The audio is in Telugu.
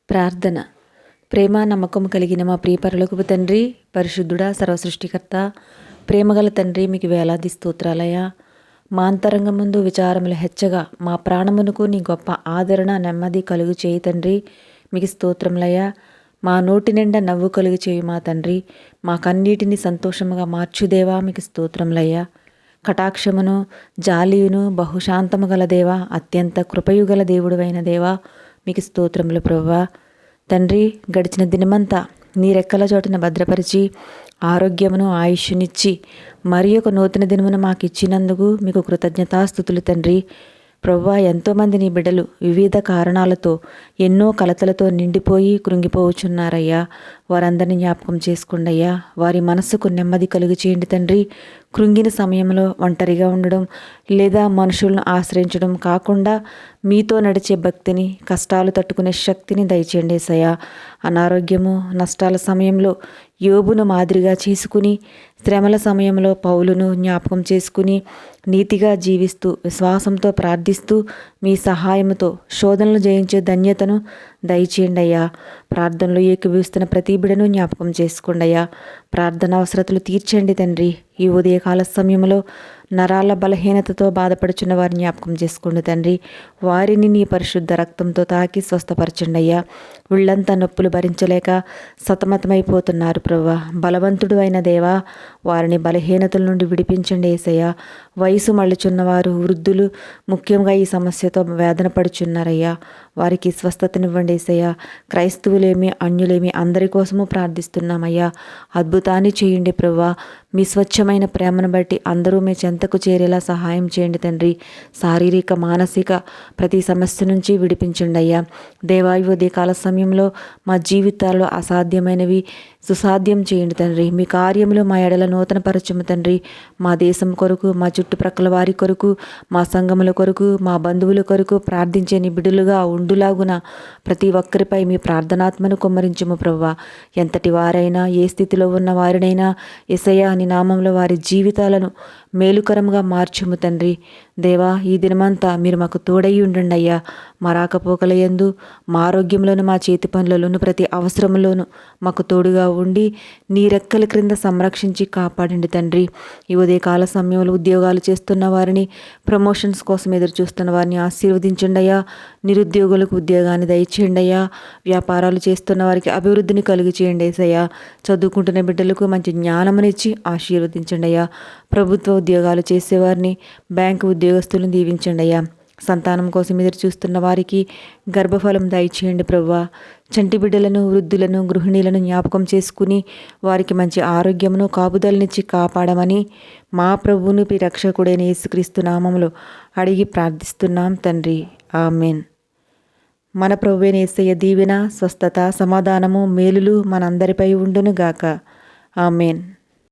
ప్రార్థన. ప్రేమ నమ్మకము కలిగిన మా ప్రియ పరలోకపు తండ్రి, పరిశుద్ధుడా, సర్వసృష్టికర్త, ప్రేమగల తండ్రి, మీకు వేలాది స్తోత్రాలయ్యా. మా అంతరంగం ముందు విచారములు హెచ్చగా మా ప్రాణమునకు నీ గొప్ప ఆదరణ నెమ్మది కలుగు చేయి తండ్రి. మీకు స్తోత్రములయ్యా. మా నోటి నిండా నవ్వు కలుగు చేయి మా తండ్రి. మా కన్నీటిని సంతోషముగా మార్చుదేవా, మీకు స్తోత్రములయ్యా. కటాక్షమును జాలియును బహుశాంతము గల దేవా, అత్యంత కృపయు గల దేవుడువైన దేవా, మీకు స్తోత్రములు ప్రభువా. తండ్రి, గడిచిన దినమంతా నీ రెక్కల చోటున భద్రపరిచి ఆరోగ్యమును ఆయుష్నిచ్చి మరి ఒక నూతన దినమును మాకు ఇచ్చినందుకు మీకు కృతజ్ఞతాస్తుతులు తండ్రి. ప్రభువా, ఎంతోమంది నీ బిడ్డలు వివిధ కారణాలతో ఎన్నో కలతలతో నిండిపోయి కృంగిపోవచ్చున్నారయ్యా. వారందరినీ జ్ఞాపకం చేసుకోండి అయ్యా. వారి మనస్సుకు నెమ్మది కలుగు చేయండి తండ్రి. కృంగిన సమయంలో ఒంటరిగా ఉండడం లేదా మనుషులను ఆశ్రయించడం కాకుండా మీతో నడిచే భక్తిని, కష్టాలు తట్టుకునే శక్తిని దయచేయండి యేసయ్యా. అనారోగ్యము నష్టాల సమయంలో యోబును మాదిరిగా చేసుకుని, శ్రమల సమయంలో పౌలును జ్ఞాపకం చేసుకుని నీతిగా జీవిస్తూ విశ్వాసంతో ప్రార్థిస్తూ మీ సహాయంతో శోధనలు జయించే ధన్యతను దయచేయండి అయ్యా. ప్రార్థనలో ఏకీభవిస్తున్న ప్రతి బిడను జ్ఞాపకం చేసుకోండి అయ్యా. ప్రార్థన అవసరతలు తీర్చండి తండ్రి. ఈ ఉదయకాల సమయంలో నరాల బలహీనతతో బాధపడుచున్న వారిని జ్ఞాపకం చేసుకోండి తండ్రి. వారిని నీ పరిశుద్ధ రక్తంతో తాకి స్వస్థపరచండి అయ్యా. ఒళ్ళంతా నొప్పులు భరించలేక సతమతమైపోతున్నారు ప్రభువా. బలవంతుడు అయిన దేవా, వారిని బలహీనతల నుండి విడిపించండి యేసయ్యా. వయసు మళ్ళుచున్నవారు, వృద్ధులు ముఖ్యంగా ఈ సమస్యతో వేదన పడుచున్నారయ్యా. వారికి స్వస్థతనివ్వండి యేసయ్యా. క్రైస్తవులేమి అన్యులేమి అందరి కోసము ప్రార్థిస్తున్నామయ్యా. అద్భుతాన్ని చేయండి ప్రభువా. మీ స్వచ్ఛమైన ప్రేమను బట్టి అందరూ మీ చెంతకు చేరేలా సహాయం చేయండి తండ్రి. శారీరక మానసిక ప్రతి సమస్య నుంచి విడిపించండి అయ్యా. దేవాయు ఉదయకాల సమయంలో మా జీవితాల్లో అసాధ్యమైనవి సుసాధ్యం చేయండి తండ్రి. మీ కార్యములు మా ఎడల నూతన పరచము తండ్రి. మా దేశం కొరకు, మా చుట్టుప్రక్కల వారి కొరకు, మా సంఘముల కొరకు, మా బంధువుల కొరకు ప్రార్థించే నిబిడులుగా ఉండులాగున ప్రతి ఒక్కరిపై మీ ప్రార్థనాత్మను కుమ్మరించుము ప్రభువా. ఎంతటి వారైనా, ఏ స్థితిలో ఉన్న వారినైనా యేసయ్యా నీ నామంలో వారి జీవితాలను మేలుకరంగా మార్చుము తండ్రి. దేవా, ఈ దినమంతా మీరు మాకు తోడై ఉండండి అయ్యా. మా రాకపోకల యందు, మా ఆరోగ్యంలోను, మా చేతి పనులలోను, ప్రతి అవసరంలోనూ మాకు తోడుగా ఉండి నీ రెక్కల క్రింద సంరక్షించి కాపాడండి తండ్రి. ఈ ఉదయకాల సమయంలో ఉద్యోగాలు చేస్తున్న వారిని, ప్రమోషన్స్ కోసం ఎదురు చూస్తున్న వారిని ఆశీర్వదించండి అయ్యా. నిరుద్యోగులకు ఉద్యోగాన్ని దయచేయండి అయ్యా. వ్యాపారాలు చేస్తున్న వారికి అభివృద్ధిని కలుగు చేయండి యేసయ్యా. చదువుకుంటున్న బిడ్డలకు మంచి జ్ఞానమునిచ్చి ఆశీర్వదించండి అయ్యా. ప్రభుత్వ ఉద్యోగాలు చేసేవారిని, బ్యాంకు ఉద్యోగస్తులను దీవించండి అయ్యా. సంతానం కోసం ఎదురు చూస్తున్న వారికి గర్భఫలం దయచేయండి ప్రభువా. చంటి బిడ్డలను, వృద్ధులను, గృహిణీలను జ్ఞాపకం చేసుకుని వారికి మంచి ఆరోగ్యమును, కాపుదలనిచ్చి కాపాడమని మా ప్రభువును రక్షకుడైన యేసుక్రీస్తు నామములో అడిగి ప్రార్థిస్తున్నాం తండ్రి. ఆమెన్. మన ప్రభువైన యేసయ్య దీవెన, స్వస్థత, సమాధానము, మేలులు మనందరిపై ఉండును గాక. ఆమెన్.